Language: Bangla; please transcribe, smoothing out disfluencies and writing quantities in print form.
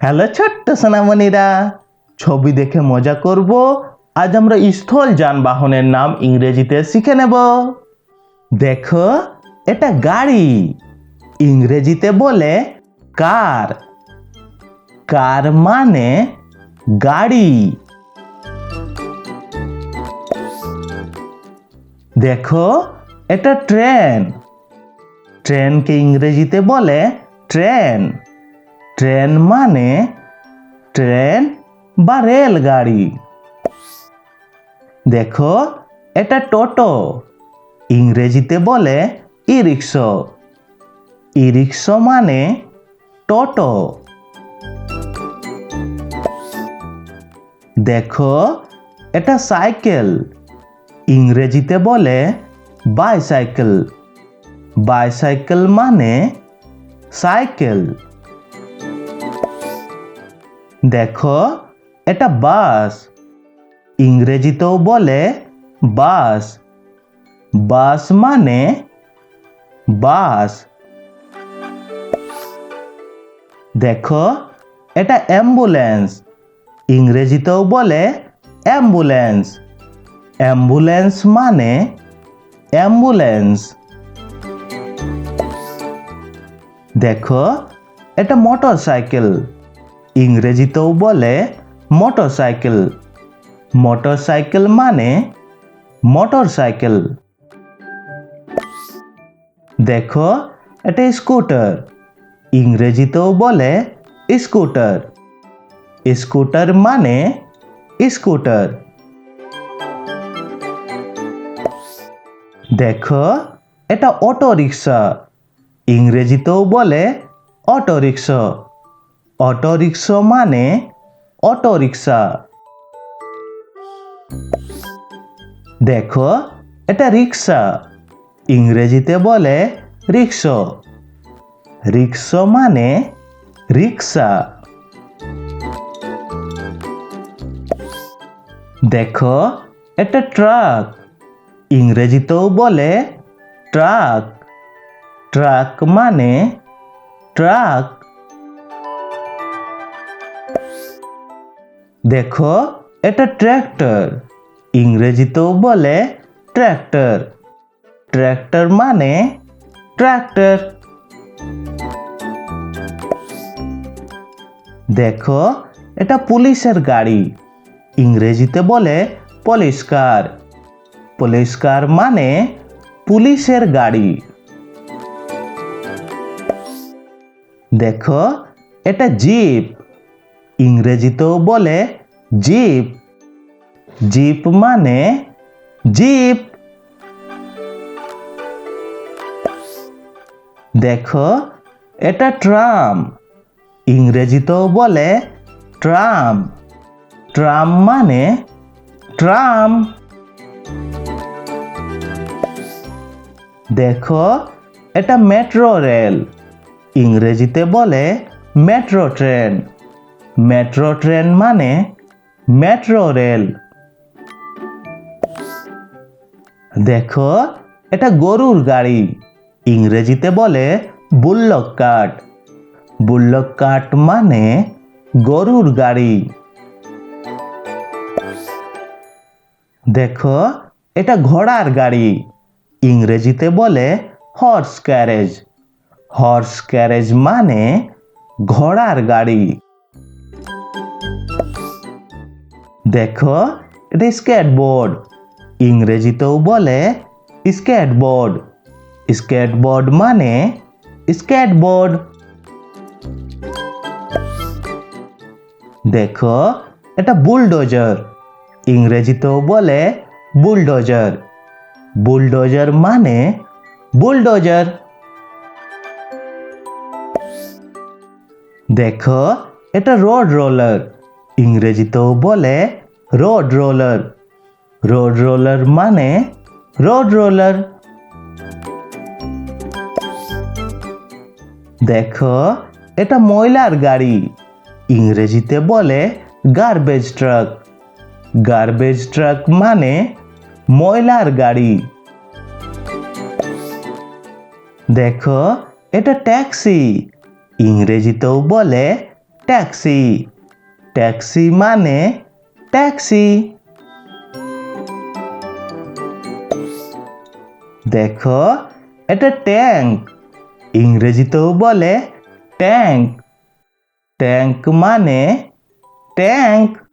হ্যালো ছোট্ট সোনামণিরা, ছবি দেখে মজা করব। আজ আমরা স্থল যানবাহনের নাম ইংরেজিতে শিখে নেব। দেখো, এটা গাড়ি। ইংরেজিতে বলে কার। কার মানে গাড়ি। দেখো, এটা ট্রেন। ট্রেনকে ইংরেজিতে বলে ট্রেন। ট্রেন মানে ট্রেন বা রেলগাড়ি। দেখো, এটা টোটো। ইংরেজিতে বলে ই রিক্সা। ই রিক্সা মানে টোটো। দেখো, এটা সাইকেল। ইংরেজিতে বলে বাইসাইকেল। বাইসাইকেল মানে সাইকেল। দেখো, এটা বাস। ইংরেজিতেও বলে বাস। বাস মানে বাস। দেখো, এটা অ্যাম্বুলেন্স। ইংরেজিতেও বলে অ্যাম্বুলেন্স। অ্যাম্বুলেন্স মানে অ্যাম্বুলেন্স। দেখো, এটা মোটরসাইকেল। ইংরেজিতেও বলে মোটরসাইকেল। মোটরসাইকেল মানে মোটরসাইকেল। দেখো, এটা স্কুটার। ইংরেজিতেও বলে স্কুটার। স্কুটার মানে স্কুটার। দেখো, এটা অটো রিক্সা। ইংরেজিতেও বলে অটো রিক্সা। অটো রিক্সা মানে অটো রিক্সা। দেখো, এটা রিক্সা। ইংরেজিতে বলে রিক্সা। রিক্সা মানে রিক্সা। দেখো, এটা ট্রাক। ইংরেজিতেও বলে ট্রাক। ট্রাক মানে ট্রাক। দেখো, এটা ট্র্যাক্টর। ইংরেজিতেও বলে ট্র্যাক্টর। ট্র্যাক্টর মানে ট্র্যাক্টর। দেখো, এটা পুলিশের গাড়ি। ইংরেজিতে বলে পুলিশ কার। পুলিশ কার মানে পুলিশের গাড়ি। দেখো, এটা জিপ। ইংরেজিতেও বলে জিপ। জিপ মানে জিপ। দেখো, এটা ট্রাম। ইংরেজিতেও বলে ট্রাম। ট্রাম মানে ট্রাম। দেখো, এটা মেট্রো রেল। ইংরেজিতে বলে মেট্রো ট্রেন। মেট্রো ট্রেন মানে মেট্রো রেল। দেখো, এটা গরুর গাড়ি। ইংরেজিতে বলে বুল্লক কার্ট। বুল্লক কার্ট মানে গরুর গাড়ি। দেখো, এটা ঘোড়ার গাড়ি। ইংরেজিতে বলে হর্স ক্যারেজ। হর্স ক্যারেজ মানে ঘোড়ার গাড়ি। দেখো, এটা স্কেটবোর্ড। ইংরেজিতেও বলে স্কেটবোর্ড। স্কেটবোর্ড মানে স্কেটবোর্ড। দেখো, এটা বুলডোজার। ইংরেজিতেও বলে বুলডোজার। বুলডোজার মানে বুলডোজার। দেখো, এটা রোড রোলার। ইংরেজিতেও বলে রোড রোলার। রোড রোলার মানে রোড রোলার। দেখো, এটা ময়লার গাড়ি। ইংরেজিতে বলে গার্বেজ ট্রাক। গার্বেজ ট্রাক মানে ময়লার গাড়ি। দেখো, এটা ট্যাক্সি। ইংরেজিতেও বলে ট্যাক্সি। ট্যাক্সি মানে ট্যাক্সি। দেখো, এটা ট্যাঙ্ক। ইংরেজিতেও বলে ট্যাঙ্ক। ট্যাঙ্ক মানে ট্যাঙ্ক।